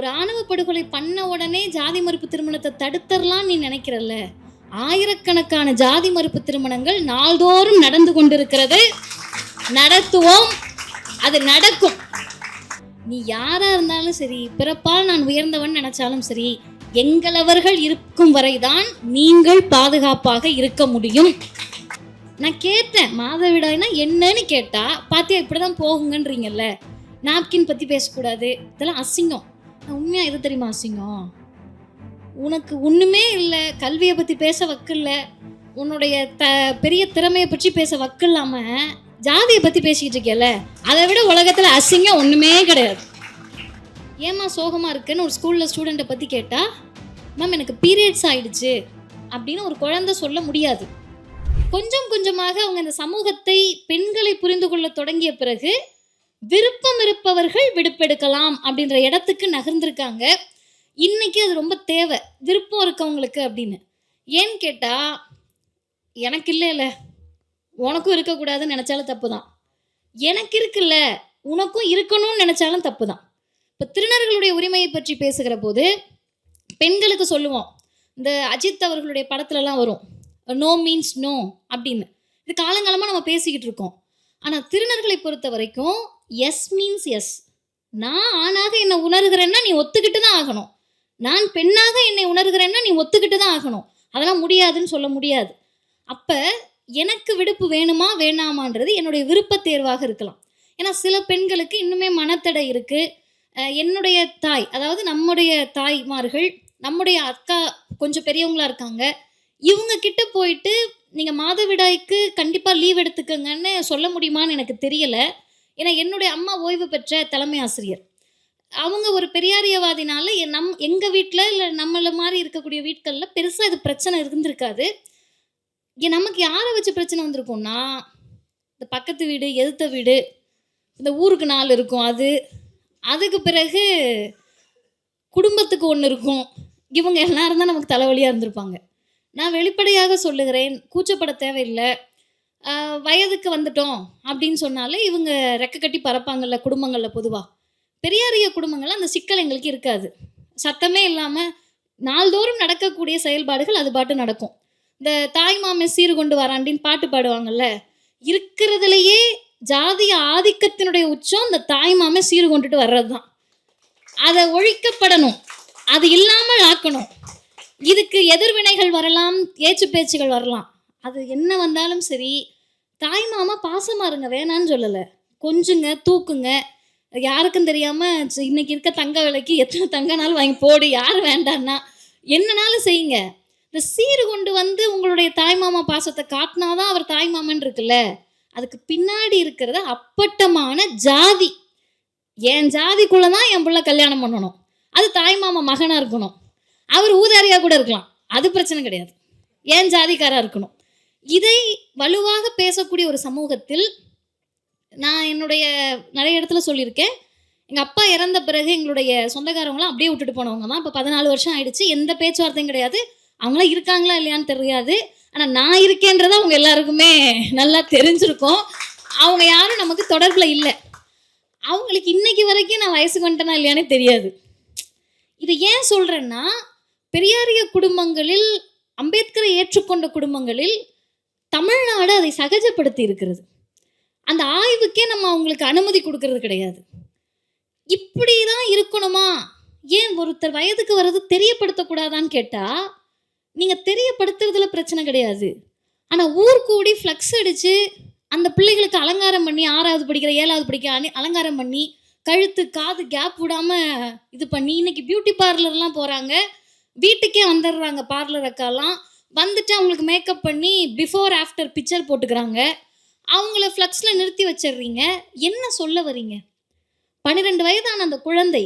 ஒரு ஆணவ படுகொலை பண்ண உடனே ஜாதி மறுப்பு திருமணத்தை தடுத்தரலாம் நீ நினைக்கிறல்ல, ஆயிரக்கணக்கான ஜாதி மறுப்பு திருமணங்கள் நாள்தோறும் நடந்து கொண்டிருக்கிறது. நடத்துவோம், அது நடக்கும். நீ யாரா இருந்தாலும் சரி, பிறப்பால் நான் உயர்ந்தவன் நினைச்சாலும் சரி, எங்களவர்கள் இருக்கும் வரைதான் நீங்கள் பாதுகாப்பாக இருக்க முடியும். நான் கேட்டேன், மாதவிடாய்னா என்னன்னு கேட்டா, பாத்தியா இப்படிதான் போகுங்கன்றீங்கல்ல, நாப்கின் பத்தி பேசக்கூடாது, இதெல்லாம் அசிங்கம். உண்மையா எது தெரியுமா அசிங்கம்? உனக்கு ஒண்ணுமே இல்லை, கல்வியை பத்தி பேச வக்கில்ல, உன்னுடைய பெரிய திறமையை பற்றி பேச வக்கில்லாம ஜாதியை பத்தி பேசிக்கிட்டு இருக்கல, அதை விட உலகத்துல அசிங்கம் ஒண்ணுமே கிடையாது. ஏமா சோகமா இருக்குன்னு ஒரு ஸ்கூல்ல ஸ்டூடெண்ட்டை பத்தி கேட்டா, மேம் எனக்கு பீரியட்ஸ் ஆயிடுச்சு அப்படின்னு ஒரு குழந்தை சொல்ல முடியாது. கொஞ்சம் கொஞ்சமாக அவங்க இந்த சமூகத்தை, பெண்களை புரிந்து கொள்ள தொடங்கிய பிறகு விருப்பம் இருப்பவர்கள் விடுப்பெடுக்கலாம் அப்படின்ற இடத்துக்கு நகர்ந்திருக்காங்க. இன்னைக்கு அது ரொம்ப தேவை, விருப்பம் இருக்கவங்களுக்கு அப்படின்னு. ஏன்னு கேட்டா, எனக்கு இல்லைல்ல உனக்கும் இருக்கக்கூடாதுன்னு நினைச்சாலும் தப்பு தான், எனக்கு இருக்குல்ல உனக்கும் இருக்கணும்னு நினைச்சாலும் தப்பு தான். இப்போ திருநர்களுடைய உரிமையை பற்றி பேசுகிற போது பெண்களுக்கு சொல்லுவோம், இந்த அஜித் அவர்களுடைய படத்துலலாம் வரும், நோ மீன்ஸ் நோ அப்படின்னு. இது காலங்காலமாக நம்ம பேசிக்கிட்டு இருக்கோம். ஆனால் திருநர்களை பொறுத்த வரைக்கும் எஸ் மீன்ஸ் எஸ். நான் ஆணாக என்னை உணர்கிறேன்னா நீ ஒத்துக்கிட்டு தான் ஆகணும், நான் பெண்ணாக என்னை உணர்கிறேன்னா நீ ஒத்துக்கிட்டு தான் ஆகணும். அதெல்லாம் முடியாதுன்னு சொல்ல முடியாது. அப்போ எனக்கு விடுப்பு வேணுமா வேணாமான்றது என்னுடைய விருப்ப தேர்வாக இருக்கலாம். ஏன்னா சில பெண்களுக்கு இன்னுமே மனத்தடை இருக்குது. என்னுடைய தாய், அதாவது நம்முடைய தாய்மார்கள், நம்முடைய அக்கா கொஞ்சம் பெரியவங்களா இருக்காங்க, இவங்க கிட்ட போயிட்டு நீங்கள் மாதவிடாய்க்கு கண்டிப்பாக லீவ் எடுத்துக்கங்கன்னு சொல்ல முடியுமான்னு எனக்கு தெரியலை. ஏன்னா என்னுடைய அம்மா ஓய்வு பெற்ற தலைமை ஆசிரியர், அவங்க ஒரு பெரியாரியவாதினால எங்கள் வீட்டில் இல்லை நம்மளை மாதிரி இருக்கக்கூடிய வீட்களில் பெருசாக இது பிரச்சனை இருந்திருக்காது. நமக்கு யாரை வச்சு பிரச்சனை வந்திருக்கும்னா, இந்த பக்கத்து வீடு, எதிர்த்த வீடு, இந்த ஊருக்கு 4 இருக்கும், அதுக்கு பிறகு குடும்பத்துக்கு 1 இருக்கும். இவங்க எல்லாரும் தான் நமக்கு தலைவலியாக இருந்திருப்பாங்க. நான் வெளிப்படையாக சொல்லுகிறேன், கூச்சப்பட தேவையில்லை. வயதுக்கு வந்துட்டோம் அப்படின்னு சொன்னாலே இவங்க ரெக்க கட்டி பறப்பாங்கல்ல குடும்பங்களில். பொதுவாக பெரியாரிய குடும்பங்கள்ல அந்த சிக்கல் எங்களுக்கு இருக்காது. சத்தமே இல்லாமல் நாள்தோறும் நடக்கக்கூடிய செயல்பாடுகள் அது பாட்டு நடக்கும். இந்த தாய் மாமே சீர் கொண்டு வராண்டின்னு பாட்டு பாடுவாங்கல்ல, இருக்கிறதுலையே ஜாதிய ஆதிக்கத்தினுடைய உச்சம் இந்த தாய் மாமே சீர் கொண்டுட்டு வர்றது தான். அதை ஒழிக்கப்படணும், அது இல்லாமல் ஆக்கணும். இதுக்கு எதிர்வினைகள் வரலாம், ஏச்சு பேச்சுகள் வரலாம், அது என்ன வந்தாலும் சரி, தாய் மாமா பாசமாக இருங்க, வேணான்னு சொல்லலை. கொஞ்சுங்க, தூக்குங்க, யாருக்கும் தெரியாமல் இன்னைக்கு இருக்க தங்க விலைக்கு எத்தனை தங்கனாலும் வாங்கி போடு, யார் வேண்டான்னா என்னன்னாலும் செய்யுங்க. இந்த சீர் கொண்டு வந்து உங்களுடைய தாய்மாமா பாசத்தை காட்டினாதான் அவர் தாய்மாமன் இருக்குல்ல, அதுக்கு பின்னாடி இருக்கிறது அப்பட்டமான ஜாதி. என் ஜாதிக்குள்ளே தான் என் பிள்ளை கல்யாணம் பண்ணணும், அது தாய்மாமா மகனாக இருக்கணும், அவர் ஊதாரியாக கூட இருக்கலாம், அது பிரச்சனை கிடையாது, ஏன் ஜாதிக்காராக இருக்கணும். இதை வலுவாக பேசக்கூடிய ஒரு சமூகத்தில் நான் என்னுடைய நிறைய இடத்துல சொல்லியிருக்கேன், எங்கள் அப்பா இறந்த பிறகு எங்களுடைய சொந்தக்காரவங்களாம் அப்படியே விட்டுட்டு போனவங்க தான். இப்போ 14 வருஷம் ஆயிடுச்சு, எந்த பேச்சுவார்த்தையும் கிடையாது. அவங்களாம் இருக்காங்களா இல்லையான்னு தெரியாது, ஆனால் நான் இருக்கேன்றதை அவங்க எல்லாருக்குமே நல்லா தெரிஞ்சிருக்கும். அவங்க யாரும் நமக்கு தொடர்பில் இல்லை. அவங்களுக்கு இன்னைக்கு வரைக்கும் நான் வயசுக்கு வந்துட்டேனா இல்லையானே தெரியாது. இதை ஏன் சொல்கிறேன்னா, பெரியாரிய குடும்பங்களில், அம்பேத்கரை ஏற்றுக்கொண்ட குடும்பங்களில் தமிழ்நாடு அதை சகஜப்படுத்தி இருக்கிறது. அந்த ஆய்வுக்கே நம்ம அவங்களுக்கு அனுமதி கொடுக்கறது கிடையாது. இப்படி தான் இருக்கணுமா, ஏன் ஒருத்தர் வயதுக்கு வர்றது தெரியப்படுத்தக்கூடாதான்னு கேட்டால், நீங்கள் தெரியப்படுத்துறதுல பிரச்சனை கிடையாது. ஆனால் ஊர் கூடி ஃப்ளக்ஸ் அடித்து அந்த பிள்ளைகளுக்கு அலங்காரம் பண்ணி 6வது படிக்கிற 7வது படிக்கிற அலங்காரம் பண்ணி கழுத்து காது கேப் விடாமல் இது பண்ணி இன்னைக்கு பியூட்டி பார்லர்லாம் போகிறாங்க, வீட்டுக்கே வந்துடுறாங்க பார்லர் அக்காலாம், வந்துட்டு அவங்களுக்கு மேக்கப் பண்ணி பிஃபோர் ஆஃப்டர் பிக்சர் போட்டுக்கிறாங்க, அவங்கள ஃப்ளக்ஸில் நிறுத்தி வச்சிடுறீங்க. என்ன சொல்ல வரீங்க? 12 வயதான அந்த குழந்தை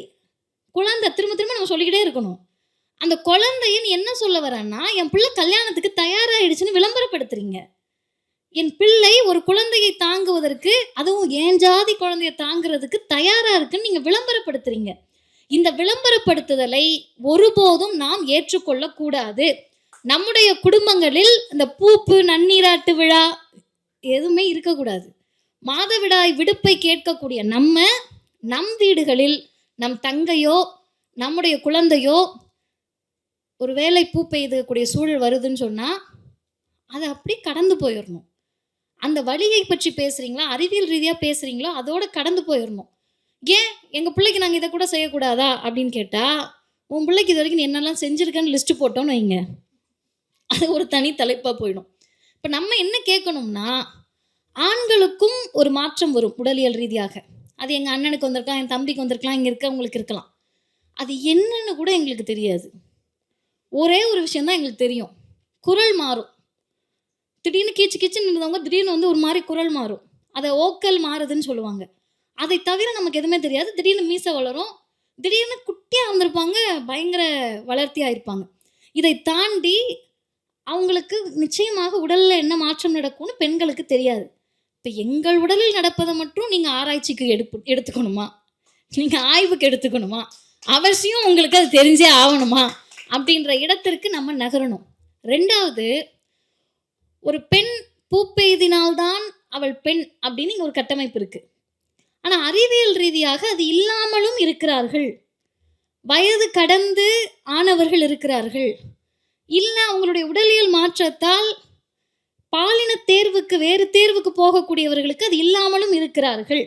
திரும்ப திரும்ப நம்ம சொல்லிக்கிட்டே இருக்கணும். அந்த குழந்தைன்னு என்ன சொல்ல வரேன்னா, என் பிள்ளை கல்யாணத்துக்கு தயாராகிடுச்சுன்னு விளம்பரப்படுத்துறீங்க. என் பிள்ளை ஒரு குழந்தையை தாங்குவதற்கு, அதுவும் என் ஜாதி குழந்தையை தாங்கிறதுக்கு தயாராக இருக்குன்னு நீங்கள் விளம்பரப்படுத்துறீங்க. இந்த விளம்பரப்படுத்துதலை ஒருபோதும் நாம் ஏற்றுக்கொள்ளக்கூடாது. நம்முடைய குடும்பங்களில் இந்த பூப்பு நன்னீராட்டு விழா எதுவுமே இருக்கக்கூடாது. மாதவிடாய் விடுப்பை கேட்கக்கூடிய நம் வீடுகளில் நம் தங்கையோ நம்முடைய குழந்தையோ ஒரு வேளை பூ பெய்யக்கூடிய சூழல் வருதுன்னு சொன்னால் அதை அப்படி கடந்து போயிடணும். அந்த வழியை பற்றி பேசுகிறீங்களா, அறிவியல் ரீதியாக பேசுகிறீங்களோ அதோட கடந்து போயிடணும். ஏன் எங்கள் பிள்ளைக்கு நாங்கள் இதை கூட செய்யக்கூடாதா அப்படின்னு கேட்டால், உன் பிள்ளைக்கு இது வரைக்கும் நீ என்னெல்லாம் செஞ்சுருக்கேன்னு லிஸ்ட்டு போட்டோன்னு வைங்க, அது ஒரு தனி தலைப்பாக போயிடும். இப்போ நம்ம என்ன கேட்கணும்னா, ஆண்களுக்கும் ஒரு மாற்றம் வரும் உடலியல் ரீதியாக. அது எங்கள் அண்ணனுக்கு வந்திருக்கலாம், என் தம்பிக்கு வந்திருக்கலாம், இங்கே இருக்கவங்களுக்கு இருக்கலாம். அது என்னன்னு கூட எங்களுக்கு தெரியாது. ஒரே ஒரு விஷயந்தான் எங்களுக்கு தெரியும், குரல் மாறும். திடீர்னு கீச்சு கீச்சுன்னு இருந்தவங்க திடீர்னு வந்து ஒரு மாதிரி குரல் மாறும், அதை ஓக்கல் மாறுதுன்னு சொல்லுவாங்க. அதை தவிர நமக்கு எதுவுமே தெரியாது. திடீர்னு மீசை வளரும், திடீர்னு குட்டியாக வந்திருப்பாங்க, பயங்கர வளர்த்தியாக இருப்பாங்க. இதை தாண்டி அவங்களுக்கு நிச்சயமாக உடலில் என்ன மாற்றம் நடக்கும்னு பெண்களுக்கு தெரியாது. இப்போ எங்கள் உடலில் நடப்பதை மட்டும் நீங்கள் ஆராய்ச்சிக்கு எடுத்துக்கணுமா, நீங்கள் ஆய்வுக்கு எடுத்துக்கணுமா, அவசியம் உங்களுக்கு அது தெரிஞ்சே ஆகணுமா அப்படின்ற இடத்திற்கு நம்ம நகரணும். ரெண்டாவது, ஒரு பெண் பூ பெய்தினால்தான் அவள் பெண் அப்படின்னு இங்கே ஒரு கட்டமைப்பு இருக்குது. ஆனால் அறிவியல் ரீதியாக அது இல்லாமலும் இருக்கிறார்கள். வயது கடந்து ஆனவர்கள் இருக்கிறார்கள். இல்லை அவங்களுடைய உடலியல் மாற்றத்தால் பாலின தேர்வுக்கு வேறு தேர்வுக்கு போகக்கூடியவர்களுக்கு அது இல்லாமலும் இருக்கிறார்கள்.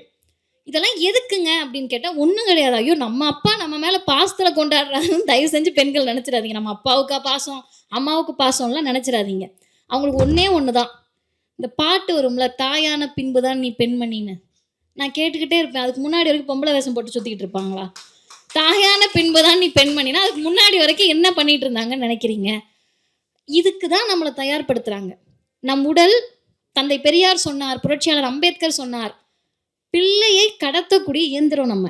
இதெல்லாம் எதுக்குங்க அப்படின்னு கேட்டால் ஒன்றும் கிடையாது. ஐயோ நம்ம அப்பா நம்ம மேலே பாசத்தில் கொண்டாடுறாருன்னு தயவு செஞ்சு பெண்கள் நினச்சிடாதீங்க. நம்ம அப்பாவுக்கா பாசம், அம்மாவுக்கு பாசம்லாம் நினச்சிடாதீங்க. அவங்களுக்கு ஒன்று தான், இந்த பாட்டு வரும்ல, தாயான பின்பு தான் நீ பெண்மணின்னு. நான் கேட்டுக்கிட்டே இருப்பேன். அதுக்கு முன்னாடி வரைக்கும் பொம்பளை வேஷம் போட்டு சுற்றிக்கிட்டு இருப்பாங்களா? தாயான பின்பு தான் நீ பெண்மணினா அதுக்கு முன்னாடி வரைக்கும் என்ன பண்ணிட்டு இருந்தாங்கன்னு நினைக்கிறீங்க? இதுக்கு தான் நம்மளை தயார்படுத்துகிறாங்க. நம் உடல், தந்தை பெரியார் சொன்னார், புரட்சியாளர் அம்பேத்கர் சொன்னார், பிள்ளையை கடத்தக்கூடிய இயந்திரம் நம்ம,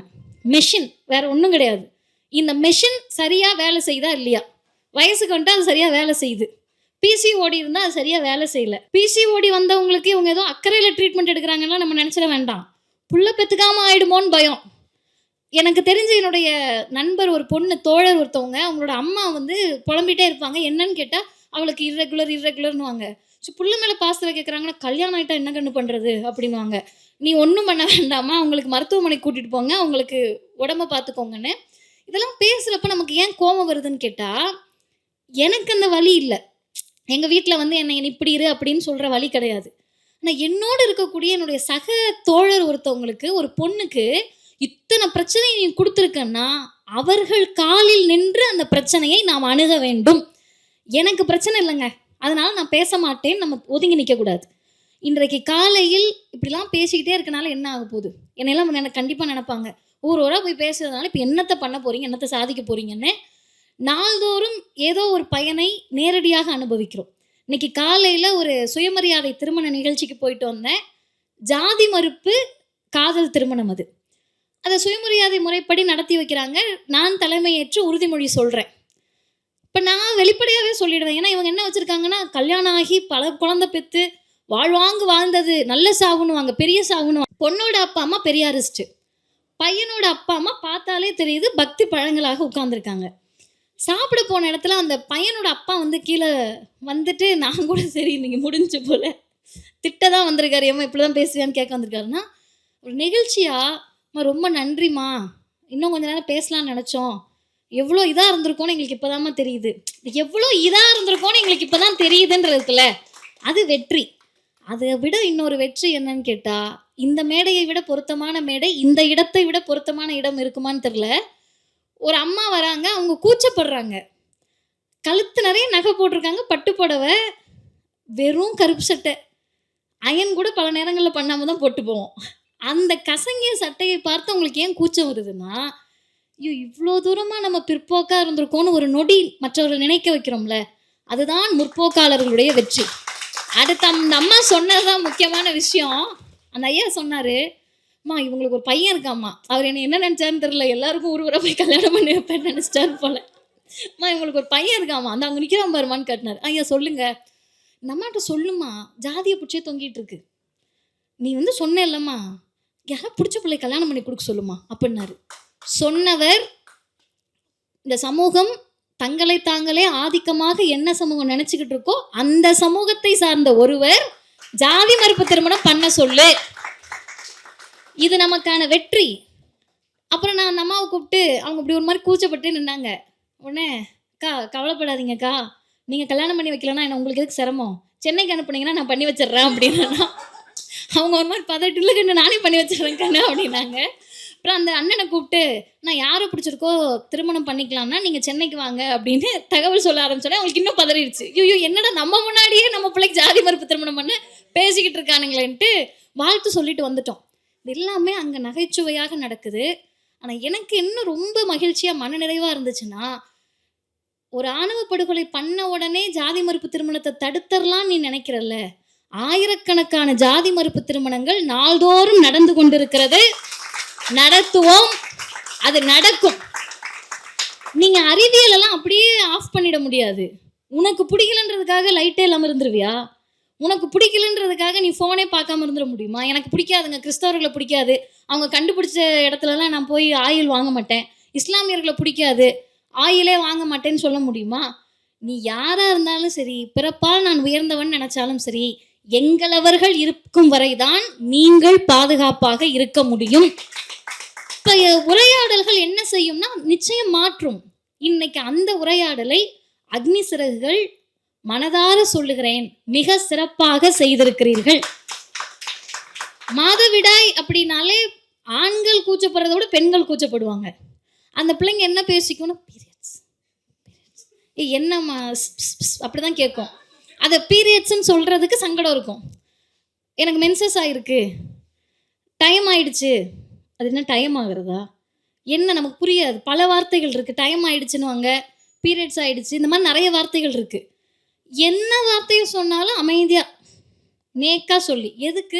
மெஷின், வேற ஒன்றும் கிடையாது. இந்த மெஷின் சரியாக வேலை செய்யுதா இல்லையா? வயசுக்கு வந்துட்டு அது சரியாக வேலை செய்யுது. பிசிஓடி இருந்தால் அது சரியாக வேலை செய்யலை. பிசிஓடி வந்தவங்களுக்கு இவங்க ஏதோ அக்கறையில் ட்ரீட்மெண்ட் எடுக்கிறாங்கன்னா நம்ம நினச்சிட வேண்டாம், புள்ள பெற்றுக்காமல் ஆகிடுமோன்னு பயம். எனக்கு தெரிஞ்ச என்னுடைய நண்பர் ஒரு பொண்ணு தோழர் ஒருத்தவங்க, அவங்களோட அம்மா வந்து புலம்பிகிட்டே இருப்பாங்க. என்னன்னு கேட்டால் அவளுக்கு இர்ரெகுலர்னுவாங்க. ஸோ புள்ள மேலே பாசத்தில் கேட்குறாங்கன்னா, கல்யாணம் ஆகிட்டா என்ன கண்ணு பண்ணுறது அப்படின்வாங்க. நீ ஒன்றும் பண்ண வேண்டாமா, அவங்களுக்கு மருத்துவமனைக்கு கூட்டிகிட்டு போங்க, அவங்களுக்கு உடம்ப பார்த்துக்கோங்கன்னு. இதெல்லாம் பேசுகிறப்ப நமக்கு ஏன் கோபம் வருதுன்னு கேட்டால், எனக்கு அந்த வலி இல்லை. எங்கள் வீட்டில் வந்து என்னை இப்படி இரு அப்படின்னு சொல்கிற வழி கிடையாது. ஆனால் என்னோடு இருக்கக்கூடிய என்னுடைய சக தோழர் ஒருத்தவங்களுக்கு, ஒரு பொண்ணுக்கு இத்தனை பிரச்சனை நீ கொடுத்துருக்கன்னா அவர்கள் காலில் நின்று அந்த பிரச்சனையை நாம் அணுக வேண்டும். எனக்கு பிரச்சனை இல்லைங்க, அதனால் நான் பேச மாட்டேன், நம்ம ஒதுங்கி நிற்கக்கூடாது. இன்றைக்கு காலையில் இப்படிலாம் பேசிக்கிட்டே இருக்கனால என்ன ஆக போகுது? என்னெல்லாம் எனக்கு கண்டிப்பாக நினைப்பாங்க, ஊரோட போய் பேசுறதுனால இப்போ என்னத்தை பண்ண போகிறீங்க, என்னத்தை சாதிக்க போகிறீங்கன்னு. நாள்தோறும் ஏதோ ஒரு பயனை நேரடியாக அனுபவிக்கிறோம். இன்னைக்கு காலையில் ஒரு சுயமரியாதை திருமண நிகழ்ச்சிக்கு போயிட்டு வந்தேன். ஜாதி மறுப்பு காதல் திருமணம். அதை சுயமரியாதை முறைப்படி நடத்தி வைக்கிறாங்க. நான் தலைமையேற்று உறுதிமொழி சொல்கிறேன். இப்போ நான் வெளிப்படையாகவே சொல்லிடுவேன். ஏன்னா இவங்க என்ன வச்சுருக்காங்கன்னா, கல்யாணம் ஆகி பல குழந்தை பெற்று வாழ்வாங்கு வாழ்ந்தது நல்ல சாவுன்னுவாங்க, பெரிய சாவுன்னுவாங்க. பொண்ணோட அப்பா அம்மா பெரியாரிஸ்ட்டு, பையனோட அப்பா அம்மா பார்த்தாலே தெரியுது பக்தி பழங்களாக உட்காந்துருக்காங்க. சாப்பிட போன இடத்துல அந்த பையனோட அப்பா வந்து கீழே வந்துட்டு, நான் கூட சரி நீங்கள் முடிஞ்சு போல திட்ட தான் வந்திருக்காரு, ஏமா இப்படி தான் பேசுவேன்னு கேட்க வந்திருக்காருன்னா, ஒரு நிகழ்ச்சியாக ரொம்ப நன்றிம்மா, இன்னும் கொஞ்சம் நேரம் பேசலான்னு நினச்சோம், எவ்வளோ இதாக இருந்திருக்கோன்னு எங்களுக்கு இப்போ தாம்மா தெரியுது, எவ்வளோ இதாக இருந்திருக்கோன்னு எங்களுக்கு இப்போ தான் தெரியுதுன்றதுல அது வெற்றி. அதை விட இன்னொரு வெற்றி என்னன்னு கேட்டால், இந்த மேடையை விட பொருத்தமான மேடை, இந்த இடத்தை விட பொருத்தமான இடம் இருக்குமான்னு தெரில. ஒரு அம்மா வராங்க, அவங்க கூச்சப்படுறாங்க, கழுத்து நிறைய நகை போட்டிருக்காங்க, பட்டு புடவை, வெறும் கருப்பு சட்டை, அயன் கூட பல நேரங்களில் பண்ணாமல் தான் போட்டு போவோம். அந்த கசங்கிய சட்டையை பார்த்து அவங்களுக்கு ஏன் கூச்சம் வருதுன்னா, ஐயோ இவ்வளோ தூரமாக நம்ம பிற்போக்காக இருந்திருக்கோன்னு ஒரு நொடி மற்றவர்கள் நினைக்க வைக்கிறோம்ல, அதுதான் முற்போக்காளர்களுடைய வெற்றி. அடுத்து அந்த அம்மா சொன்னதுதான் முக்கியமான விஷயம். அந்த ஐயா சொன்னார், அம்மா இவங்களுக்கு ஒரு பையன் இருக்காம்மா, அவர் என்ன நினச்சான்னு தெரியல, எல்லாருக்கும் ஊர் போய் கல்யாணம் பண்ணி வைப்பேன்னு நினச்சிட்டாரு போல. அம்மா இவங்களுக்கு ஒரு பையன் இருக்காம்மா, அந்த அவங்க நிற்கிறான் பாருமான்னு கேட்டினார். ஐயா சொல்லுங்க, இந்த அம்மாட்ட சொல்லுமா, ஜாதியை பிடிச்சே தொங்கிட்டு இருக்கு, நீ வந்து சொன்ன இல்லைம்மா, யாரா பிடிச்ச பிள்ளை கல்யாணம் பண்ணி கொடுக்க சொல்லுமா அப்படின்னாரு. சொன்னவர், இந்த சமூகம் தங்களை தாங்களே ஆதிக்கமாக என்ன சமூகம் நினச்சிக்கிட்டு இருக்கோ அந்த சமூகத்தை சார்ந்த ஒருவர் ஜாதி மறுப்பு திருமணம் பண்ண சொல்லு, இது நமக்கான வெற்றி. அப்புறம் நான் அந்த அம்மாவை கூப்பிட்டு அவங்க இப்படி ஒரு மாதிரி கூச்சப்பட்டு நின்னாங்க. உடனே அக்கா கவலைப்படாதீங்கக்கா, நீங்கள் கல்யாணம் பண்ணி வைக்கலன்னா என்ன உங்களுக்கு எதுக்கு சிரமம், சென்னைக்கு அனுப்புனீங்கன்னா நான் பண்ணி வச்சிடுறேன் அப்படின்னா. அவங்க ஒரு மாதிரி பதட்டு, இல்லை கண்ணு நானே பண்ணி வச்சிடுறேன் கண்ணு அப்படின்னாங்க. அப்புறம் அந்த அண்ணனை கூப்பிட்டு நான் யாரை பிடிச்சிருக்கோ திருமணம் பண்ணிக்கலாம்னா நீங்கள் சென்னைக்கு வாங்க அப்படின்னு தகவல் சொல்ல ஆரம்பிச்சோன்னே அவங்களுக்கு இன்னும் பதறிடுச்சு. ஐயோ என்னடா நம்ம முன்னாடியே நம்ம பிள்ளைக்கு ஜாதி மறுப்பு திருமணம் பண்ண பேசிக்கிட்டு இருக்கானுங்களேன்ட்டு வாழ்த்து சொல்லிட்டு வந்துட்டோம். இது எல்லாமே அங்கே நகைச்சுவையாக நடக்குது. ஆனால் எனக்கு இன்னும் ரொம்ப மகிழ்ச்சியாக மனநிறைவாக இருந்துச்சுன்னா, ஒரு ஆணவ படுகொலை பண்ண உடனே ஜாதி மறுப்பு திருமணத்தை தடுத்தரலாம் நீ நினைக்கிறல்ல, ஆயிரக்கணக்கான ஜாதி மறுப்பு திருமணங்கள் நாள்தோறும் நடந்து கொண்டிருக்கிறது, நடத்துவோம், அது நடக்கும். நீங்க அறிவியல் எல்லாம் அப்படியே ஆஃப் பண்ணிட முடியாது. உனக்கு பிடிக்கலன்றதுக்காக லைட்டே இல்லாமல் இருந்துருவியா? உனக்கு பிடிக்கலன்றதுக்காக நீ ஃபோனே பார்க்காம இருந்துட முடியுமா? எனக்கு பிடிக்காதுங்க, கிறிஸ்தவர்களை பிடிக்காது, அவங்க கண்டுபிடிச்ச இடத்துலலாம் நான் போய் ஆயில் வாங்க மாட்டேன், இஸ்லாமியர்களை பிடிக்காது, ஆயிலே வாங்க மாட்டேன்னு சொல்ல முடியுமா? நீ யாராக இருந்தாலும் சரி, பிறப்பால் நான் உயர்ந்தவன் நினைச்சாலும் சரி, எங்களவர்கள் இருக்கும் வரைதான் நீங்கள் பாதுகாப்பாக இருக்க முடியும். இப்போ உரையாடல்கள் என்ன செய்யும்னா நிச்சயம் மாற்றும். இன்னைக்கு அந்த உரையாடலை அக்னி சிறகுகள் மனதார சொல்லுகிறேன், மிக சிறப்பாக செய்திருக்கிறீர்கள். மாதவிடாய் அப்படின்னாலே ஆண்கள் கூச்சப்படுறத விட பெண்கள் கூச்சப்படுவாங்க. அந்த பிள்ளைங்க என்ன பேசிக்கணும், பீரியட்ஸ் என்னம்மா அப்படிதான் கேட்கும். அதை பீரியட்ஸ்ன்னு சொல்றதுக்கு சங்கடம் இருக்கும். எனக்கு மென்சஸ் ஆயிருக்கு, டைம் ஆயிடுச்சு, அது என்ன டைம் ஆகுறதா, என்ன நமக்கு புரியாது. பல வார்த்தைகள் இருக்குது. டைம் ஆயிடுச்சுன்னு வாங்க, பீரியட்ஸ் ஆயிடுச்சு, இந்த மாதிரி நிறைய வார்த்தைகள் இருக்குது. என்ன வார்த்தையை சொன்னாலும் அமைதியாக நேக்காக சொல்லி, எதுக்கு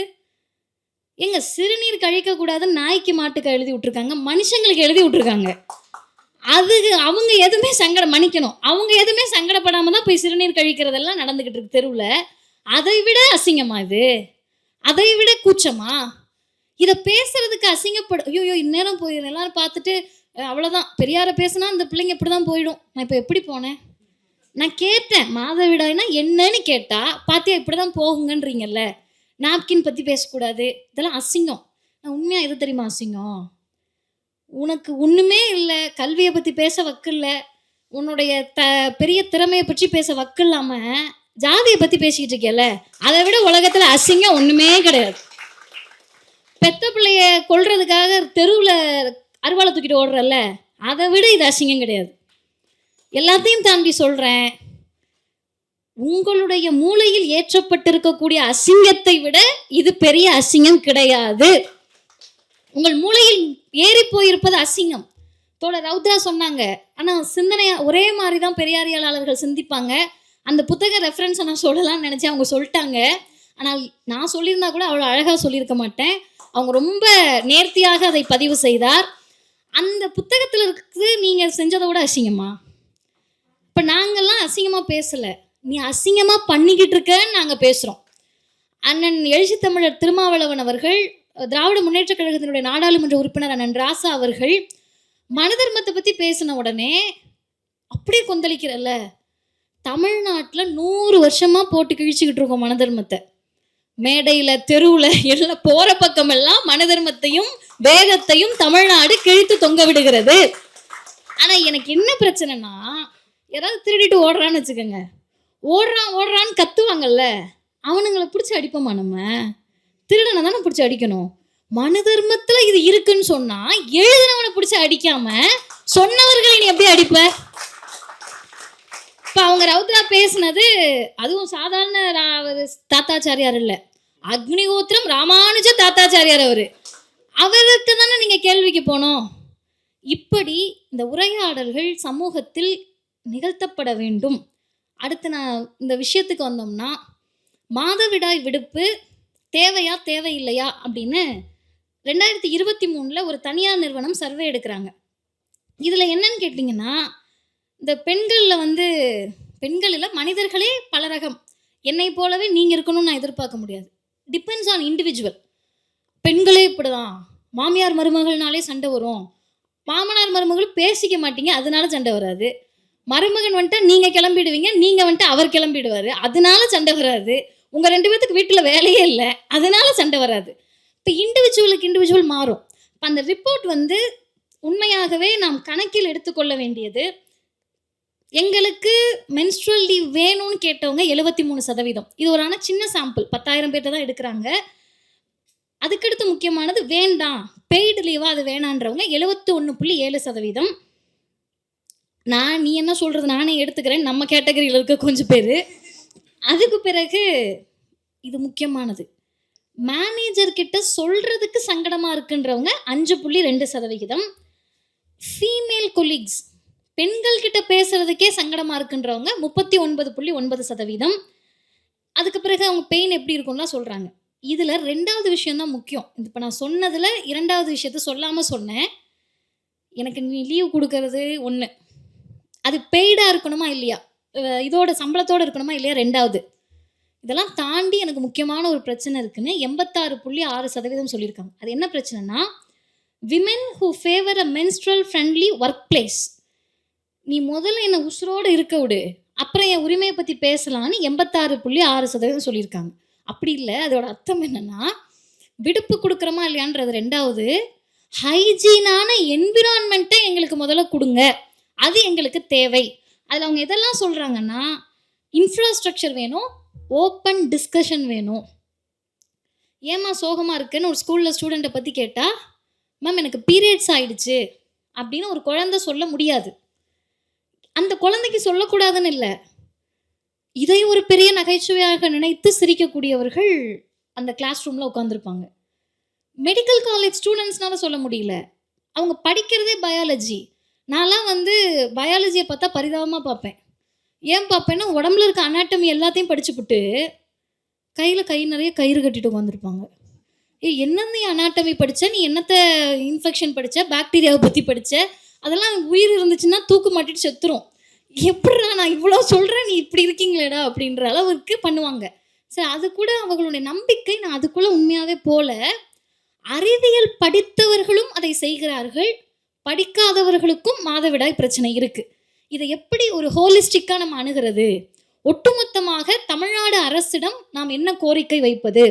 எங்க சிறுநீர் கழிக்கக்கூடாதுன்னு நாய்க்கு மாட்டுக்கு எழுதி விட்ருக்காங்க, மனுஷங்களுக்கு எழுதி விட்ருக்காங்க. அதுக்கு அவங்க எதுவுமே சங்கடம் மன்னிக்கணும், அவங்க எதுவுமே சங்கடப்படாமல் தான் போய் சிறுநீர் கழிக்கிறதெல்லாம் நடந்துக்கிட்டு இருக்கு தெருவில். அதை விட அசிங்கமா இது? அதை விட கூச்சமா? இதை பேசுறதுக்கு அசிங்கப்படும். ஐயோ இந்நேரம் போயிடும், எல்லாரும் பார்த்துட்டு அவ்வளோதான், பெரியாரை பேசுனா இந்த பிள்ளைங்க இப்படி தான் போயிடும். நான் இப்போ எப்படி போனேன்? நான் கேட்டேன் மாதவிடாய்னா என்னன்னு கேட்டா, பார்த்தியா இப்படி தான் போகுங்கன்றீங்கல்ல, நாப்கின் பற்றி பேசக்கூடாது, இதெல்லாம் அசிங்கம். நான் உண்மையாக எது தெரியுமா அசிங்கம்? உனக்கு ஒன்றுமே இல்லை, கல்வியை பற்றி பேச வக்கு இல்லை, உன்னுடைய பெரிய திறமையை பற்றி பேச வக்கு இல்லாமல் ஜாதியை பற்றி பேசிக்கிட்டு இருக்கேல்ல, அதை விட உலகத்தில் அசிங்கம் ஒன்றுமே கிடையாது. பெத்த பிள்ளைய கொல்றதுக்காக தெருவில் அருவாளை தூக்கிட்டு ஓடுறல்ல, அதை விட இது அசிங்கம் கிடையாது. எல்லாத்தையும் தாண்டி சொல்கிறேன், உங்களுடைய மூளையில் ஏற்றப்பட்டிருக்கக்கூடிய அசிங்கத்தை விட இது பெரிய அசிங்கம் கிடையாது. உங்கள் மூளையில் ஏறி போயிருப்பது அசிங்கம். தோழர் ரவுத்ரா சொன்னாங்க, ஆனால் சிந்தனை ஒரே மாதிரி தான் பெரியாரியலாளர்கள் சிந்திப்பாங்க. அந்த புத்தக ரெஃபரன்ஸை நான் சொல்லலாம்னு நினச்சேன், அவங்க சொல்லிட்டாங்க. ஆனால் நான் சொல்லியிருந்தா கூட அவ்வளோ அழகாக சொல்லியிருக்க மாட்டேன். அவங்க ரொம்ப நேர்த்தியாக அதை பதிவு செய்தார். அந்த புத்தகத்தில் இருக்குது நீங்கள் செஞ்சதை விட அசிங்கமா? இப்போ நாங்கள்லாம் அசிங்கமாக பேசலை, நீ அசிங்கமாக பண்ணிக்கிட்டு இருக்கன்னு நாங்கள் பேசுகிறோம். அண்ணன் எழுச்சி தமிழர் திருமாவளவன் அவர்கள், திராவிட முன்னேற்ற கழகத்தினுடைய நாடாளுமன்ற உறுப்பினர் அண்ணன் ராசா அவர்கள் மனதர்மத்தை பற்றி பேசின உடனே அப்படியே கொந்தளிக்கிறல்ல. தமிழ்நாட்டில் 100 வருஷமாக போட்டு கிழிச்சிக்கிட்டு இருக்கோம் மனதர்மத்தை. மேடையில் தெருவில் எல்லாம் போகிற பக்கமெல்லாம் மனதர்மத்தையும் வேதத்தையும் தமிழ்நாடு கிழித்து தொங்க விடுகிறது. ஆனால் எனக்கு என்ன பிரச்சனைனா, யாராவது திருடிட்டு ஓடுறான்னு வச்சுக்கோங்க, ஓடுறான்னு கத்துவாங்கல்ல, அவனுங்களை பிடிச்சி அடிப்போமா? நம்ம திருடனை தானே பிடிச்சி அடிக்கணும். மனதர்மத்தில் இது இருக்குன்னு சொன்னால் எழுதினவனை பிடிச்சி அடிக்காம சொன்னவர்களை நீ எப்படி அடிப்ப? இப்போ அவங்க ரவுத்ரா பேசுனது அதுவும் சாதாரண தாத்தாச்சாரியார் இல்லை, அக்னிஹோத்திரம் ராமானுஜ தாத்தாச்சாரியார். அவருக்கு தானே நீங்கள் கேள்விக்கு போனோம். இப்படி இந்த உரையாடல்கள் சமூகத்தில் நிகழ்த்தப்பட வேண்டும். அடுத்து நான் இந்த விஷயத்துக்கு வந்தோம்னா, மாதவிடாய் விடுப்பு தேவையா தேவையில்லையா அப்படின்னு 2023 ஒரு தனியார் நிறுவனம் சர்வே எடுக்கிறாங்க. இதில் என்னன்னு கேட்டிங்கன்னா, இந்த பெண்களில் பெண்களில் மனிதர்களே பல ரகம். என்னை போலவே நீங்கள் இருக்கணும்னு நான் எதிர்பார்க்க முடியாது. Depends on individual. பெண்களே இப்படி தான், மாமியார் மருமகள்னாலே சண்டை வரும், மாமனார் மருமகள் பேசிக்க மாட்டீங்க அதனால சண்டை வராது, மருமகன் வந்துட்டு நீங்கள் கிளம்பிடுவீங்க, நீங்கள் வந்துட்டு அவர் கிளம்பிடுவார் அதனால சண்டை வராது, உங்கள் 2 பேத்துக்கு வீட்டில் வேலையே இல்லை அதனால சண்டை வராது. இப்போ இண்டிவிஜுவலுக்கு இண்டிவிஜுவல் மாறும். இப்போ அந்த ரிப்போர்ட் உண்மையாகவே நாம் கணக்கில் எடுத்துக்கொள்ள வேண்டியது, எங்களுக்கு மென்ஸ்ட்ரல் லீவ் வேணும்னு கேட்டவங்க 73%. இது ஒரு ஆனா சின்ன சாம்பிள், 10,000 பேர்ட்ட தான் எடுக்கிறாங்க. அதுக்கடுத்து முக்கியமானது வேண்டாம், பெய்டு லீவா அது வேணான்றவங்க 71.7%. நீ என்ன சொல்றது, நானே எடுத்துக்கிறேன் நம்ம கேட்டகரியில் இருக்க கொஞ்சம் பேர். அதுக்கு பிறகு இது முக்கியமானது, மேனேஜர் கிட்ட சொல்றதுக்கு சங்கடமா இருக்குன்றவங்க 5.2%. ஃபீமேல் கொலீக்ஸ், பெண்கள் கிட்ட பேசுறதுக்கே சங்கடமா இருக்குன்றவங்க 39.9%. அதுக்கு பிறகு அவங்க பெயின் எப்படி இருக்கும்லாம் சொல்றாங்க. இதுல 2வது விஷயம் தான் முக்கியம். இப்போ நான் சொன்னதுல 2வது விஷயத்த சொல்லாம சொன்னேன். எனக்கு நீ லீவ் கொடுக்கறது ஒன்று, அது பெய்டா இருக்கணுமா இல்லையா, இதோட சம்பளத்தோட இருக்கணுமா இல்லையா 2வது. இதெல்லாம் தாண்டி எனக்கு முக்கியமான ஒரு பிரச்சனை இருக்குன்னு 86.6% சொல்லியிருக்காங்க. அது என்ன பிரச்சனைனா, women who favour a menstrual friendly work place. நீ முதல்ல என்னை உசுரோடு இருக்க விடு, அப்புறம் என் உரிமையை பற்றி பேசலான்னு 86.6% சொல்லியிருக்காங்க. அப்படி இல்லை, அதோட அர்த்தம் என்னன்னா, விடுப்பு கொடுக்குறோமா இல்லையான்றது 2வது, ஹைஜீனான என்விரான்மெண்ட்டை எங்களுக்கு முதல்ல கொடுங்க, அது எங்களுக்கு தேவை. அதில் அவங்க எதெல்லாம் சொல்கிறாங்கன்னா, இன்ஃப்ராஸ்ட்ரக்சர் வேணும், ஓப்பன் டிஸ்கஷன் வேணும். ஏமா சோகமாக இருக்குன்னு ஒரு ஸ்கூலில் ஸ்டூடெண்ட்டை பற்றி கேட்டால், மேம் எனக்கு பீரியட்ஸ் ஆயிடுச்சு அப்படின்னு ஒரு குழந்தை சொல்ல முடியாது. அந்த குழந்தைக்கு சொல்லக்கூடாதுன்னு இல்லை, இதை ஒரு பெரிய நகைச்சுவையாக நினைத்து சிரிக்கக்கூடியவர்கள் அந்த கிளாஸ் ரூமில் உட்காந்துருப்பாங்க. மெடிக்கல் காலேஜ் ஸ்டூடெண்ட்ஸ்னால சொல்ல முடியல, அவங்க படிக்கிறதே பயாலஜி. நான்லாம் பயாலஜியை பார்த்தா பரிதாபமாக பார்ப்பேன். ஏன் பார்ப்பேன்னா, உடம்புல இருக்க அனாட்டமி எல்லாத்தையும் படிச்சுப்புட்டு கையில் கை நிறைய கயிறு கட்டிட்டு உட்காந்துருப்பாங்க. என்னன்னு நீ அனாட்டமி படித்த, நீ என்னத்தை இன்ஃபெக்ஷன் படித்த, பாக்டீரியாவை பற்றி படித்த, அதெல்லாம் உயிர் இருந்துச்சுன்னா தூக்கு மாட்டிட்டு செத்துரும். எப்படிடா நான் இவ்வளோ சொல்கிறேன், நீ இப்படி இருக்கீங்களேடா அப்படின்ற அளவுக்கு பண்ணுவாங்க. சரி, அது கூட அவங்களுடைய நம்பிக்கை. நான் அதுக்குள்ளே உண்மையாகவே போல. அறிவியல் படித்தவர்களும் அதை செய்கிறார்கள், படிக்காதவர்களுக்கும் மாதவிடாய் பிரச்சனை இருக்குது. இதை எப்படி ஒரு ஹோலிஸ்டிக்காக நம்ம அணுகிறது? ஒட்டுமொத்தமாக தமிழ்நாடு அரசிடம் நாம் என்ன கோரிக்கை வைப்பது?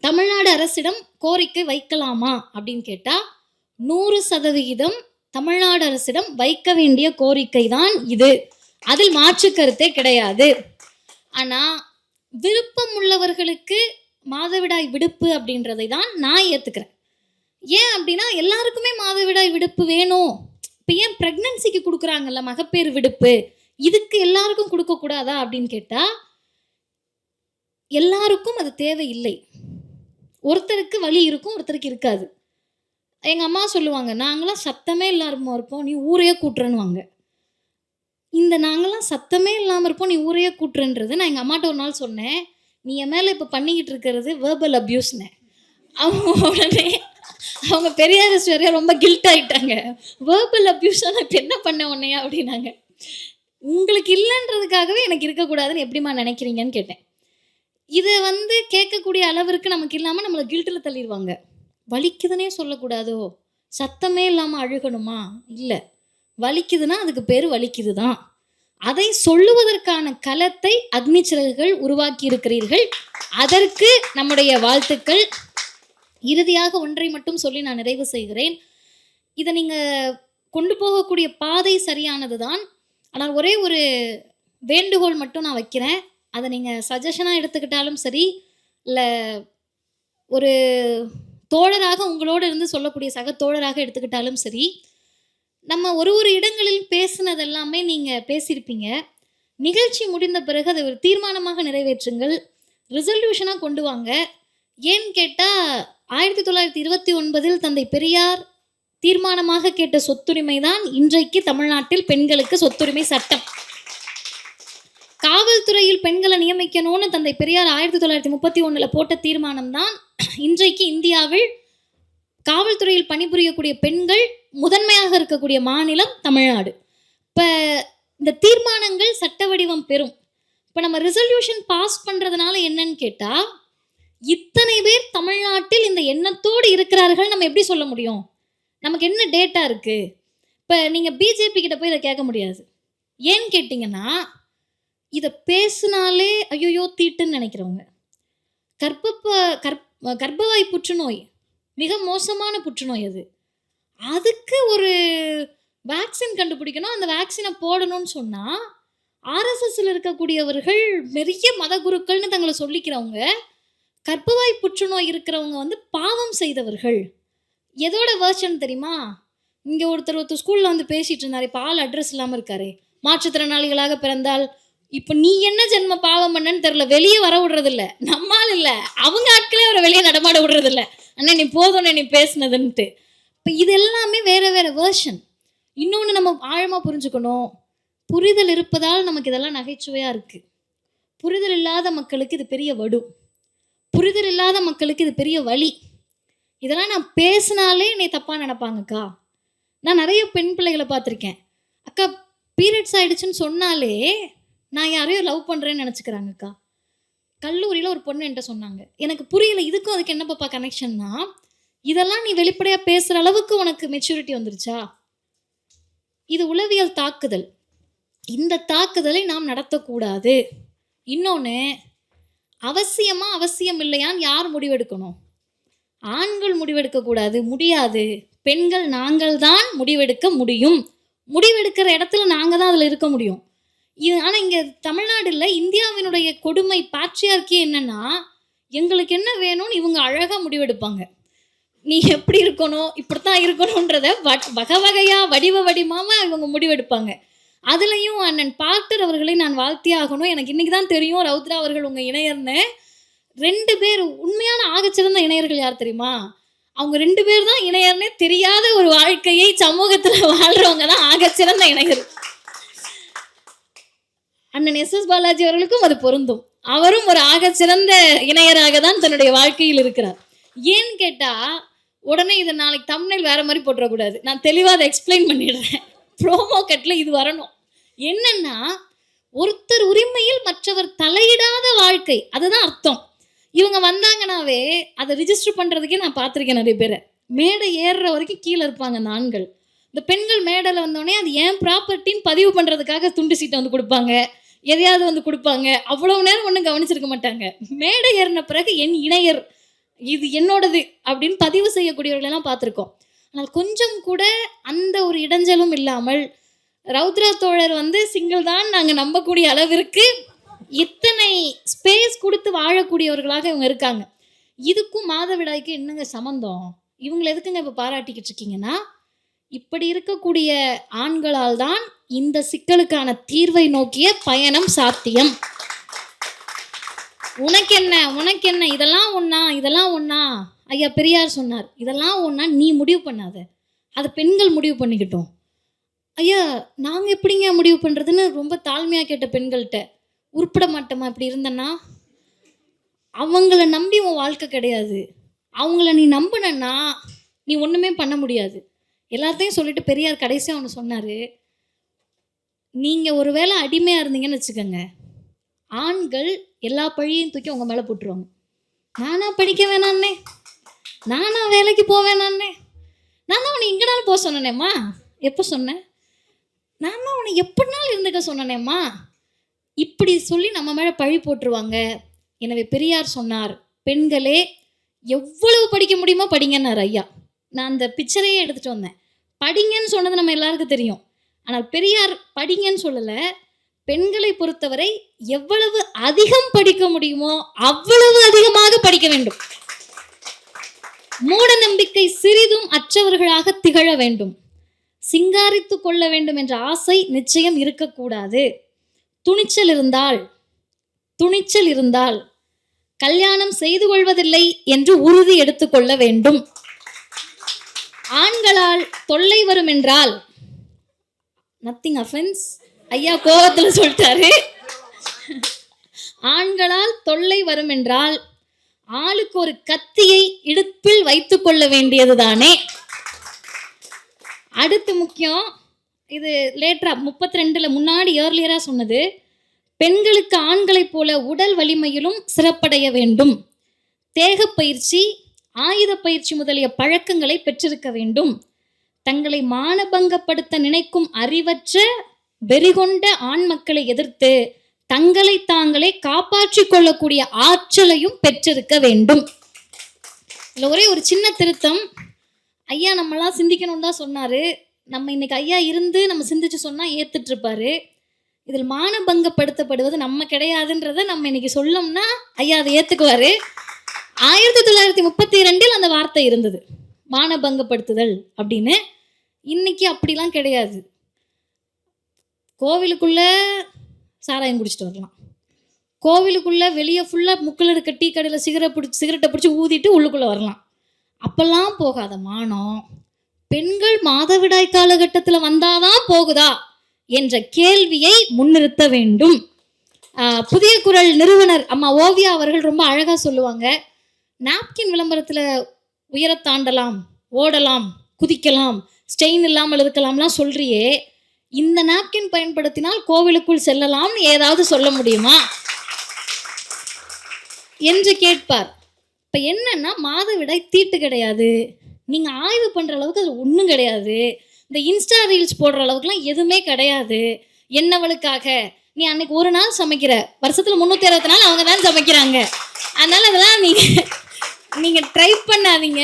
தமிழ்நாடு அரசிடம் கோரிக்கை வைக்கலாமா அப்படின்னு கேட்டால் 100% தமிழ்நாடு அரசிடம் வைக்க வேண்டிய கோரிக்கை தான் இது. அதில் மாற்று கருத்தே கிடையாது. ஆனால் விருப்பம் உள்ளவர்களுக்கு மாதவிடாய் விடுப்பு அப்படின்றதை தான் நான் ஏற்றுக்கிறேன். ஏன் அப்படின்னா, எல்லாருக்குமே மாதவிடாய் விடுப்பு வேணும். இப்போ ஏன் ப்ரெக்னன்சிக்கு கொடுக்குறாங்கல்ல மகப்பேறு விடுப்பு, இதுக்கு எல்லாருக்கும் கொடுக்கக்கூடாதா அப்படின்னு கேட்டால், எல்லாருக்கும் அது தேவையில்லை. ஒருத்தருக்கு வலி இருக்கும், ஒருத்தருக்கு இருக்காது. எங்கள் அம்மா சொல்லுவாங்க, நாங்களாம் சத்தமே இல்லாமல் இருப்போம், நீ ஊரையே கூட்டுறன்னுவாங்க. இந்த நாங்களாம் சத்தமே இல்லாமல் இருப்போம், நீ ஊரையே கூட்டுறன்றது நான் எங்கள் அம்மாட்ட ஒரு நாள் சொன்னேன், நீ என் மேலே இப்போ பண்ணிக்கிட்டு இருக்கிறது வேர்பல் அப்யூஸ்னு. அவங்க பெரியாரிஸ்ட் ரொம்ப கில்ட் ஆகிட்டாங்க. வேர்பல் அப்யூஸாக நான் இப்போ என்ன பண்ண உன்னையா அப்படின்னாங்க. உங்களுக்கு இல்லைன்றதுக்காகவே எனக்கு இருக்கக்கூடாதுன்னு எப்படிமா நினைக்கிறீங்கன்னு கேட்டேன். இதை கேட்கக்கூடிய அளவிற்கு நமக்கு இல்லாமல் நம்மளை கில்ட்டில் தள்ளிடுவாங்க. வலிக்குதுன்னே சொல்லக்கூடாதோ, சத்தமே இல்லாமல் அழுகணுமா? இல்லை, வலிக்குதுன்னா அதுக்கு பேர் வலிக்குது தான். அதை சொல்லுவதற்கான களத்தை அக்னி சிறகுகள் உருவாக்கி இருக்கிறீர்கள், அதற்கு நம்முடைய வாழ்த்துக்கள். இறுதியாக ஒன்றை மட்டும் சொல்லி நான் நிறைவு செய்கிறேன். இதை நீங்கள் கொண்டு போகக்கூடிய பாதை சரியானது தான். ஆனால் ஒரே ஒரு வேண்டுகோள் மட்டும் நான் வைக்கிறேன். அதை நீங்கள் சஜஷனாக எடுத்துக்கிட்டாலும் சரி, இல்லை ஒரு தோழராக உங்களோடு இருந்து சொல்லக்கூடிய சக தோழராக எடுத்துக்கிட்டாலும் சரி, நம்ம ஒரு இடங்களில் பேசுனது எல்லாமே நீங்கள் பேசியிருப்பீங்க. நிகழ்ச்சி முடிந்த பிறகு அதை ஒரு தீர்மானமாக நிறைவேற்றுங்கள், ரிசல்யூஷனாக கொண்டு வாங்க. ஏன்னு கேட்டால், 1929 தந்தை பெரியார் தீர்மானமாக கேட்ட சொத்துரிமை தான் இன்றைக்கு தமிழ்நாட்டில் பெண்களுக்கு சொத்துரிமை சட்டம். காவல்துறையில் பெண்களை நியமிக்கணும்னு தந்தை பெரியார் 1931 போட்ட தீர்மானம் தான் இன்றைக்கு இந்தியாவில் காவல்துறையில் பணிபுரியக்கூடிய பெண்கள் முதன்மையாக இருக்கக்கூடிய மாநிலம் தமிழ்நாடு. இப்போ இந்த தீர்மானங்கள் சட்ட வடிவம் பெறும். இப்போ நம்ம ரிசல்யூஷன் பாஸ் பண்ணுறதுனால என்னன்னு கேட்டால், இத்தனை பேர் தமிழ்நாட்டில் இந்த எண்ணத்தோடு இருக்கிறார்கள் நம்ம எப்படி சொல்ல முடியும்? நமக்கு என்ன டேட்டா இருக்குது? இப்போ நீங்கள் பிஜேபி கிட்ட போய் இதை கேட்க முடியாது. ஏன்னு கேட்டிங்கன்னா, இதை பேசினாலே ஐயோ தீட்டுன்னு நினைக்கிறவங்க. கர்ப்பவாய் புற்றுநோய் மிக மோசமான புற்றுநோய். அது அதுக்கு ஒரு வேக்சின் கண்டுபிடிக்கணும், அந்த வேக்சினை போடணும்னு சொன்னால் ஆர்எஸ்எஸ்ல இருக்கக்கூடியவர்கள் பெரிய மத குருக்கள்னு தங்களை சொல்லிக்கிறவங்க கர்ப்பவாய் புற்றுநோய் இருக்கிறவங்க வந்து பாவம் செய்தவர்கள். எதோட வேர்ஷன் தெரியுமா? இங்கே ஒருத்தர் ஸ்கூலில் வந்து பேசிகிட்டு இருந்தார், இப்போ ஆள் அட்ரஸ் இல்லாமல் இருக்காரு, மாற்றுத்திறனாளிகளாக பிறந்தால் இப்போ நீ என்ன ஜென்ம பாவம் பண்ணன்னு தெரில, வெளியே வர விடுறதில்ல, நம்மால் இல்லை அவங்க ஆட்களே அவரை வெளியே நடமாட விடுறதில்ல, அண்ணா நீ போதும்ண்ணே நீ பேசுனதுன்ட்டு. இப்போ இது எல்லாமே வேறு வேறு வேர்ஷன். இன்னொன்று நம்ம ஆழமாக புரிஞ்சுக்கணும், புரிதல் இருப்பதால் நமக்கு இதெல்லாம் நகைச்சுவையாக இருக்குது. புரிதல் இல்லாத மக்களுக்கு இது பெரிய வடு, புரிதல் இல்லாத மக்களுக்கு இது பெரிய வலி. இதெல்லாம் நான் பேசினாலே என்னை தப்பாக நினைப்பாங்கக்கா. நான் நிறைய பெண் பிள்ளைகளை பார்த்துருக்கேன், அக்கா பீரியட்ஸ் ஆகிடுச்சுன்னு சொன்னாலே நான் யாரையும் லவ் பண்ணுறேன்னு நினச்சிக்கிறாங்கக்கா. கல்லூரியில் ஒரு பொண்ணு என்கிட்ட சொன்னாங்க, எனக்கு புரியல இதுக்கும் அதுக்கு என்ன பாப்பா கனெக்ஷன்னா, இதெல்லாம் நீ வெளிப்படையாக பேசுகிற அளவுக்கு உனக்கு மெச்சூரிட்டி வந்துருச்சா? இது உளவியல் தாக்குதல். இந்த தாக்குதலை நாம் நடத்தக்கூடாது. இன்னொன்று, அவசியம் இல்லையான்னு யார் முடிவெடுக்கணும்? ஆண்கள் முடிவெடுக்கக்கூடாது, முடியாது. பெண்கள் நாங்கள் தான் முடிவெடுக்க முடியும். முடிவெடுக்கிற இடத்துல நாங்கள் தான் அதில் இருக்க முடியும். இது ஆனால் இங்கே தமிழ்நாடுல இந்தியாவினுடைய கொடுமை பாட்ரியார்க்கி என்னன்னா, எங்களுக்கு என்ன வேணும்னு இவங்க அழகாக முடிவெடுப்பாங்க. நீ எப்படி இருக்கணும், இப்படித்தான் இருக்கணுன்றத வகை வகையாக வடிவமாக இவங்க முடிவெடுப்பாங்க. அதுலேயும் அண்ணன் பார்ட்டர் அவர்களை நான் வாழ்த்தியே ஆகணும். எனக்கு இன்றைக்கி தான் தெரியும் ரவுத்ரா அவர்கள் உங்கள் இணையர்னு. 2 பேர் உண்மையான ஆகச்சிறந்த இணையர்கள் யார் தெரியுமா? அவங்க 2 பேர் தான் இணையர்னே தெரியாத ஒரு வாழ்க்கையை சமூகத்தில் வாழ்கிறவங்க தான் ஆகச்சிறந்த இணையர். அண்ணன் எஸ்.எஸ். பாலாஜி அவர்களுக்கும் அது பொருந்தும். அவரும் ஒரு ஆகச்சிறந்த இணையராக தான் தன்னுடைய வாழ்க்கையில் இருக்கிறார். ஏன்னு கேட்டால், உடனே இதை நாளைக்கு தம்ப்நெயில் வேறு மாதிரி போட்டுறக்கூடாது. நான் தெளிவாக அதை எக்ஸ்பிளைன் பண்ணிடுறேன். ப்ரோமோ கட்டில் இது வரணும். என்னன்னா, ஒருத்தர் உரிமையில் மற்றவர் தலையிடாத வாழ்க்கை, அதுதான் அர்த்தம். இவங்க வந்தாங்கன்னாவே அதை ரிஜிஸ்டர் பண்ணுறதுக்கே நான் பார்த்துருக்கேன் நிறைய பேரை. மேடை ஏறுற வரைக்கும் கீழே இருப்பாங்க அந்த ஆண்கள். இந்த பெண்கள் மேடையில் வந்தோடனே அது ஏன் ப்ராப்பர்ட்டின்னு பதிவு பண்ணுறதுக்காக துண்டு சீட்டை வந்து கொடுப்பாங்க, எதையாவது வந்து கொடுப்பாங்க. அவ்வளோ நேரம் ஒன்றும் கவனிச்சிருக்க மாட்டாங்க. மேடை ஏறின பிறகு என் இணையர், இது என்னோடது அப்படின்னு பதிவு செய்யக்கூடியவர்களெல்லாம் பார்த்துருக்கோம். ஆனால் கொஞ்சம் கூட அந்த ஒரு இடைஞ்சலும் இல்லாமல் ரவுத்ரா தோழர் வந்து சிங்கிள் தான் நாங்கள் நம்பக்கூடிய அளவிற்கு இத்தனை ஸ்பேஸ் கொடுத்து வாழக்கூடியவர்களாக இவங்க இருக்காங்க. இதுக்கும் மாதவிடாய்க்கு என்னங்க சம்மந்தம்? இவங்களை எதுக்குங்க இப்போ பாராட்டிக்கிட்டு இருக்கீங்கன்னா, இப்படி இருக்கக்கூடிய ஆண்களால் தான் இந்த சிக்கலுக்கான தீர்வை நோக்கிய பயணம் சாத்தியம். உனக்கு என்ன இதெல்லாம் ஒண்ணா ஐயா பெரியார் சொன்னார், இதெல்லாம் ஒண்ணா நீ முடிவு பண்ணாத, அது பெண்கள் முடிவு பண்ணிக்கிட்டோம். ஐயா நாங்கள் எப்படிங்க முடிவு பண்ணுறதுன்னு ரொம்ப தாழ்மையாக கேட்ட பெண்கள்கிட்ட, உருப்பட மாட்டோமா இப்படி இருந்தன்னா? அவங்கள நம்பி உன் வாழ்க்கை கிடையாது. அவங்கள நீ நம்பினா நீ ஒன்றுமே பண்ண முடியாது. எல்லாத்தையும் சொல்லிட்டு பெரியார் கடைசியாக ஒன்று சொன்னார், நீங்கள் ஒரு வேளை அடிமையாக இருந்தீங்கன்னு வச்சுக்கோங்க, ஆண்கள் எல்லா பழியையும் தூக்கி உங்கள் மேலே போட்டுருவாங்க. நானா படிக்க வேணான்னே, நானா வேலைக்கு போவேணான்னே, நான் தான் உன்னை எங்கேனாலும் போக சொன்னேனேம்மா. எப்போ சொன்னேன்? நான் தான் உன்னை எப்படினாலும் இருந்துக்க சொன்னேனேம்மா. இப்படி சொல்லி நம்ம மேலே பழி போட்டுருவாங்க. எனவே பெரியார் சொன்னார், பெண்களே எவ்வளவு படிக்க முடியுமோ படிங்கன்னார் ஐயா. நான் அந்த பிக்சரையே எடுத்துகிட்டு வந்தேன். படிங்கன்னு சொன்னது நம்ம எல்லாருக்கும் தெரியும். ஆனால் பெரியார் படிங்கன்னு சொல்லலை, பெண்களை பொறுத்தவரை எவ்வளவு அதிகம் படிக்க முடியுமோ அவ்வளவு அதிகமாக படிக்க வேண்டும். மூட நம்பிக்கை சிறிதும் அற்றவர்களாக திகழ வேண்டும். சிங்காரித்து கொள்ள வேண்டும் என்ற ஆசை நிச்சயம் இருக்கக்கூடாது. துணிச்சல் இருந்தால் கல்யாணம் செய்து கொள்வதில்லை என்று உறுதி எடுத்துக்கொள்ள வேண்டும். ஆண்களால் தொல்லை வரும் என்றால், நத்திங் அஃபென்ஸ், ஐயா கோபத்தில் சொல்லிட்டாரு, ஆண்களால் தொல்லை வரும் என்றால் ஆளுக்கு ஒரு கத்தியை இடுப்பில் வைத்துக் கொள்ள வேண்டியதுதானே. அடுத்து முக்கியம், இது லேட்டரா 32ல் முன்னாடி ஏர்லியராக சொன்னது, பெண்களுக்கு ஆண்களைப் போல உடல் வலிமையிலும் சிறப்படைய வேண்டும். தேக பயிற்சி, ஆயுத பயிற்சி முதலிய பழக்கங்களை பெற்றிருக்க வேண்டும். தங்களை மானபங்கப்படுத்த நினைக்கும் அறிவற்ற வெறிகொண்ட ஆண் மக்களை எதிர்த்து தங்களை தாங்களே காப்பாற்றிக் கொள்ளக்கூடிய ஆற்றலையும் பெற்றிருக்க வேண்டும். இதில் ஒரே ஒரு சின்ன திருத்தம், ஐயா நம்மளாம் சிந்திக்கணும்னு தான் சொன்னார். நம்ம இன்னைக்கு ஐயா இருந்து நம்ம சிந்திச்சு சொன்னால் ஏற்றுட்டு இருப்பாரு. இதில் மானபங்கப்படுத்தப்படுவது நம்ம கிடையாதுன்றதை நம்ம இன்னைக்கு சொல்லோம்னா ஐயா அதை ஏற்றுக்குவார். 1932 அந்த வார்த்தை இருந்தது, மானபங்கப்படுத்துதல் அப்படின்னு. இன்னைக்கு அப்படிலாம் கிடையாது. கோவிலுக்குள்ளே சாராயம் குடிச்சிட்டு வரலாம், கோவிலுக்குள்ளே வெளியே ஃபுல்லாக முக்கில் இருக்க டீ கடையில் சிகரெட்டை பிடிச்சி ஊதிட்டு உள்ளுக்குள்ளே வரலாம். அப்பெல்லாம் போகாத மானம் பெண்கள் மாதவிடாய் காலகட்டத்தில் வந்தாதான் போகுதா என்ற கேள்வியை முன்னிறுத்த வேண்டும். புதிய குரல் நிறுவனர் அம்மா ஓவியா அவர்கள் ரொம்ப அழகாக சொல்லுவாங்க, நாப்கின் விளம்பரத்தில் உயர தாண்டலாம், ஓடலாம், குதிக்கலாம், ஸ்டெயின் இல்லாமல் இருக்கலாம்லாம் சொல்றியே, இந்த நாப்கின் பயன்படுத்தினால் கோவிலுக்குள் செல்லலாம்னு ஏதாவது சொல்ல முடியுமா என்று கேட்பார். இப்போ என்னன்னா, மாதவிடாய் தீட்டு கிடையாது, நீங்கள் ஆய்வு பண்ணுற அளவுக்கு அது ஒன்றும் கிடையாது, இந்த இன்ஸ்டா ரீல்ஸ் போடுற அளவுக்குலாம் எதுவுமே கிடையாது. என்னவளுக்காக நீ அன்னைக்கு ஒரு நாள் சமைக்கிற, வருஷத்தில் 360 நாள் அவங்க தான் சமைக்கிறாங்க. அதனால் அதெல்லாம் நீங்கள் ட்ரை பண்ணாதீங்க.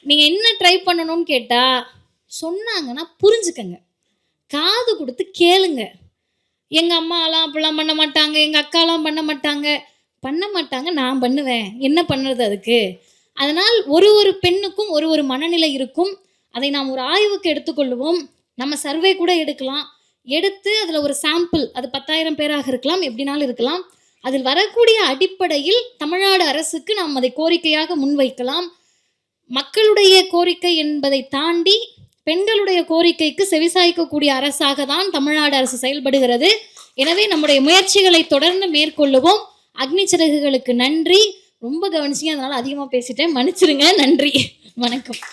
நீங்கள் என்ன ட்ரை பண்ணணும்னு கேட்டால் சொன்னாங்கன்னா புரிஞ்சுக்கங்க, காது கொடுத்து கேளுங்க. எங்கள் அம்மாலாம் அப்படிலாம் பண்ண மாட்டாங்க, எங்கள் அக்காலாம் பண்ண மாட்டாங்க, நான் பண்ணுவேன், என்ன பண்ணுறது அதுக்கு. அதனால் ஒரு பெண்ணுக்கும் ஒரு மனநிலை இருக்கும். அதை நாம் ஒரு ஆய்வுக்கு எடுத்துக்கொள்வோம். நம்ம சர்வே கூட எடுக்கலாம், எடுத்து அதில் ஒரு சாம்பிள், அது 10,000 பேராக இருக்கலாம், எப்படினாலும் இருக்கலாம். அதில் வரக்கூடிய அடிப்படையில் தமிழ்நாடு அரசுக்கு நாம் அதை கோரிக்கையாக முன்வைக்கலாம். மக்களுடைய கோரிக்கை என்பதை தாண்டி பெண்களுடைய கோரிக்கைக்கு செவிசாய்க்கக்கூடிய அரசாக தான் தமிழ்நாடு அரசு செயல்படுகிறது. எனவே நம்முடைய முயற்சிகளை தொடர்ந்து மேற்கொள்ளுவோம். அக்னி சிறகுகளுக்கு நன்றி. ரொம்ப கவனிச்சிங்க, அதனால் அதிகமாக பேசிட்டேன், மன்னிச்சிருங்க. நன்றி, வணக்கம்.